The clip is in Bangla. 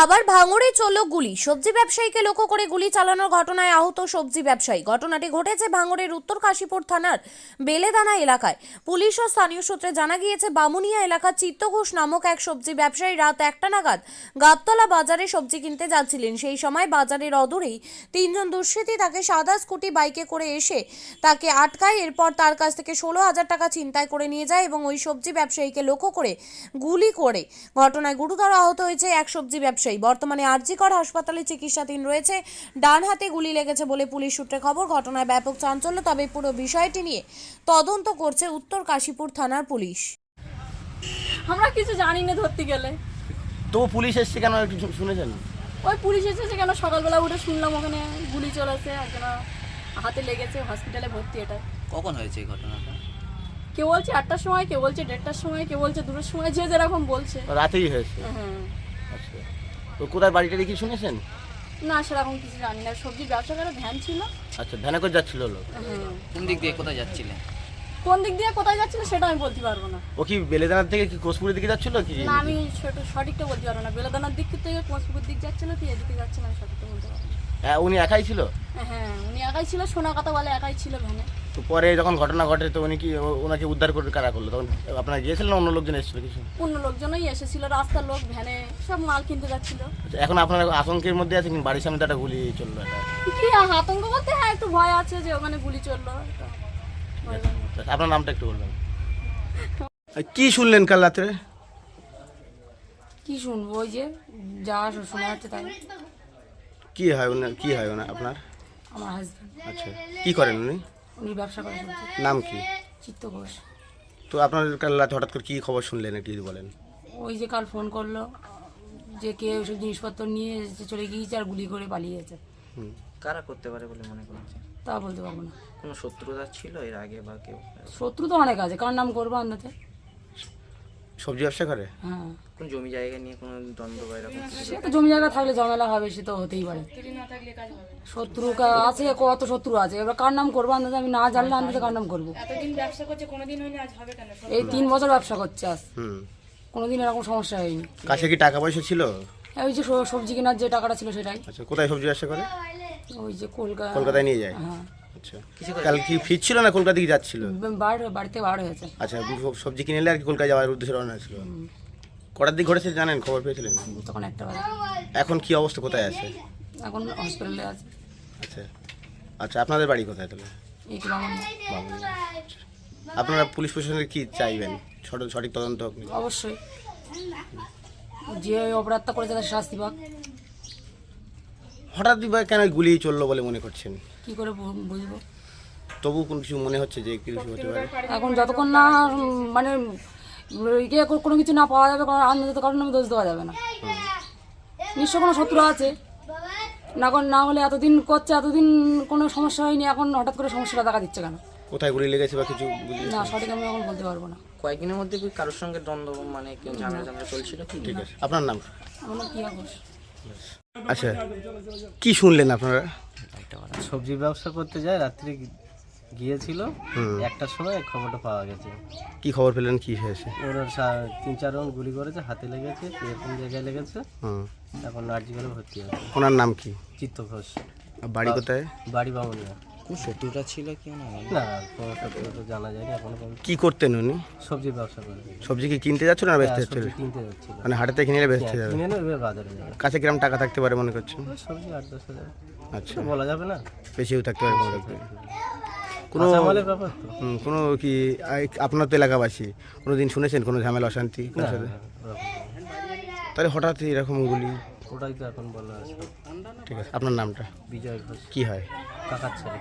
আবার ভাঙড়ে চলল গুলি। সবজি ব্যবসায়ীকে লক্ষ্য করে গুলি চালানোর ঘটনায় আহত সবজি ব্যবসায়ী। ঘটনাটি ঘটেছে ভাঙড়ের উত্তর কাশীপুর থানার বেলেদানা এলাকায়। পুলিশ ও স্থানীয় সূত্রে জানা গিয়েছে, বামুনিয়া এলাকার চিত্ত ঘোষ নামক এক সবজি ব্যবসায়ী রাত 1টা নাগাদ গাবতলা বাজারে সবজি কিনতে যাচ্ছিলেন। সেই সময় বাজারের অদূরেই তিনজন দুষ্কৃতী তাকে সাদা স্কুটি বাইকে করে এসে তাকে আটকায়। এরপর তার কাছ থেকে 16,000 টাকা ছিনতাই করে নিয়ে যায় এবং ওই সবজি ব্যবসায়ীকে লক্ষ্য করে গুলি করে। ঘটনায় গুরুতর আহত হয়েছে এক সবজি ব্যবসায়ী। বর্তমানে আরজিকর হাসপাতালে চিকিৎসাধীন রয়েছে। ডান হাতে গুলি লেগেছে বলে পুলিশ সূত্রে খবর। ঘটনায় ব্যাপক চাঞ্চল্য, তবে পুরো বিষয়টি নিয়ে তদন্ত করছে উত্তর কাশীপুর থানার পুলিশ। আমরা কিছু জানি না ধরতে গেলে। তো পুলিশ এসছে কেন কিছু শুনেছেন? ওই পুলিশ এসেছে কেন, সকালবেলা উঠে শুনলাম ওখানে গুলি চলেছে, একজন হাতে লেগেছে, হসপিটালে ভর্তি। এটা কখন হয়েছে এই ঘটনাটা? কেউ বলছে 8টার সময়, কেউ বলছে 1:30টার সময়, কেউ বলছে 2টার সময়, যে যেরকম বলছে। রাতেই হয়েছে? হ্যাঁ। আচ্ছা, তো কোথায় বাড়িটা কি শুনেছেন? না, সেরকম কিছু জানি না। সবজির ব্যবসা করে ভ্যান ছিল। আচ্ছা, ভ্যানে করে যাচ্ছিল লোক? হ্যাঁ। কোন দিক দিয়ে কোথায় যাচ্ছিলেন? কোন দিক দিয়ে কোথায় যাচ্ছিল সেটা আমি বলতে পারবো না। ও কি বেলেদানার থেকে কি কোচপুরের দিকে যাচ্ছিল কি? না, আমি সঠিকটা বলতে পারবো না। বেলাদানার দিক থেকে কোচপুকুর দিক যাচ্ছিল কি এদিকে যাচ্ছে না, আমি সঠিকটা বলতে পারবো না। উনি একাই ছিল? হ্যাঁ, উনি একাই ছিল। সোনা কথা বলে একাই ছিল ভ্যানে। তো পরে যখন ঘটনা ঘটে তো উনি কি ওনাকে উদ্ধার করে কারা করলো? তখন আপনারা গিয়েছিলেন না অন্য লোকজন এসেছিল কিছু? অন্য লোকজনই এসেছিল, রাস্তার লোক ভ্যানে সব মাল কিনতে যাচ্ছিল। আচ্ছা, এখন আপনারা আতঙ্কের মধ্যে আছেন? বাড়ির সামনে তো একটা গুলি চললো এটা। কি আতঙ্ক বলতে, হ্যাঁ একটু ভয় আছে যে ওখানে গুলি চললো। আচ্ছা, আপনার নামটা একটু বলবেন? কি শুনলেন কাল রাত্রে? কি শুনবো, ওই যে যা শোনা যাচ্ছে তাই। কি হয় ওনার আপনার? আমার হাজব্যান্ড। আচ্ছা, কি করেন উনি? উনি ব্যবসা করে সবজি। নাম কি? চিত্ত ঘোষ। তো আপনার কাল রাতে হঠাৎ করে কি খবর শুনলেন একটু যদি বলেন? ওই যে কাল ফোন করলো যে কে ওইসব জিনিসপত্র নিয়ে চলে গিয়েছে আর গুলি করে পালিয়েছে। কারা করতে পারে বলে মনে করছেন? তা বলতে পারবো না। কোনো শত্রুতা ছিল এর আগে বা কেউ? শত্রু তো অনেক আছে, কার নাম করবো আন্দাতে। সবজি ব্যবসা করে? হ্যাঁ, কোন জমি জায়গা নিয়ে কোনো দ্বন্দ্ব বা এরকম কিছু? সে তো জমি জায়গা থাকলে ঝামেলা হবে, সে তো হতেই পারে। শত্রু আছে, কত শত্রু আছে, এবার কার নাম করবো আন্দাজে, আমি না জানলে আন্দাজে কার নাম করবো। এতদিন ব্যবসা করছে, কোনোদিন হয়নি, আজ হবে কেন? এই 3 বছর ব্যবসা করছে, আজ হুম। কোনোদিন এরকম সমস্যা হয়নি। কাছে কি টাকা পয়সা ছিল? ওই যে সবজি কেনার যে টাকাটা ছিল সেটাই। আচ্ছা, কোথায় সবজি ব্যবসা করে? ওই যে কলকাতায় নিয়ে যায়? হ্যাঁ, আচ্ছা, কাল কি ফিরছিল না কলকাতা দিকে যাচ্ছিল? বাড়িতে বার হয়েছে। আচ্ছা, সবজি কিনে এলে আর কি কলকাতা যাওয়ার উদ্দেশ্যে রওনা ছিল? কটার দিক ঘটেছে জানেন? খবর পেয়েছিলেন? তখন 1টা বাজে। এখন কি অবস্থা, কোথায় আছে? এখন হসপিটালে আছে। আচ্ছা আচ্ছা, আপনাদের বাড়ি কোথায় তাহলে? এই তো বামুন। বাবুনিয়া। আচ্ছা। আপনারা পুলিশ প্রশাসনের কি চাইবেন? সঠিক তদন্ত হোক? অবশ্যই, যে অপরাধটা করেছে তার শাস্তি পাক। হঠাৎ বা কেন গুলি চললো বলে মনে করছেন? কি করে বুঝবো? তবু কোনো কিছু মনে হচ্ছে যে কিছু হতে পারে? এখন যতক্ষণ না মানে ইয়ে কোনো কিছু না পাওয়া যাবে, কোনো আনন্দ কারণ আমি দোষ দেওয়া যাবে না। নিশ্চয় কোনো শত্রু আছে, না হলে এতদিন করছে, এতদিন কোনো সমস্যা হয়নি, এখন হঠাৎ করে সমস্যাটা দেখা দিচ্ছে কেন? কোথায় গুলি লেগেছে বা কিছু বুঝলেন? না, সঠিক আমি এখন বলতে পারবো না। কয়েকদিনের মধ্যে কি কারোর সঙ্গে দ্বন্দ্ব মানে কেউ ঝামেলা চলছিল কি? ঠিক আছে, আপনার নাম? আমার নাম প্রিয়া ঘোষ। আচ্ছা, কি শুনলেন আপনারা? সবজি ব্যবসা করতে যায়, রাত্রে গিয়েছিল, 1টার সময় খবরটা পাওয়া গেছে। কি খবর পেলেন, কি হয়েছে? ওরা 3-4 রাউন্ড গুলি করেছে, হাতে লেগেছে, এরকম জায়গায় লেগেছে। এখন আরজিকরে ভর্তি আছে। ওনার নাম কি? চিত্ত ঘোষ। আর বাড়ি কোথায়? বাড়ি বামুনিয়া। কোন শত্রুতা ছিল কি না? না, কোনো সত্যি তো জানা যায়নি এখনো পর্যন্ত। কি করতেন উনি? সবজি ব্যবসা করে। সবজি কি কিনতে যাচ্ছিল না বেচতে যাচ্ছিল? সবজি কিনতে যাচ্ছিল। মানে হাটেতে কিনে এলে বেচতে যাবে? কিনে নেবে, বাজারে যাবে। কাছে কিরম টাকা থাকতে পারে মনে করছেন? সবজি 8-10 হাজার। আচ্ছা, বলা যাবে না, বেশিও থাকতে পারে মনে করছেন? কোনো কাঁচামালের ব্যাপার তো। কোনো কি আপনার তো এলাকাবাসী কোনোদিন শুনেছেন কোনো ঝামেলা অশান্তি কারোর সাথে? তাহলে হঠাৎ এরকম গুলি? ওটাই তো এখন বলা আছে। ঠিক আছে, আপনার নামটা? বিজয় ঘোষ। কি হয়? কাকার ছেলে।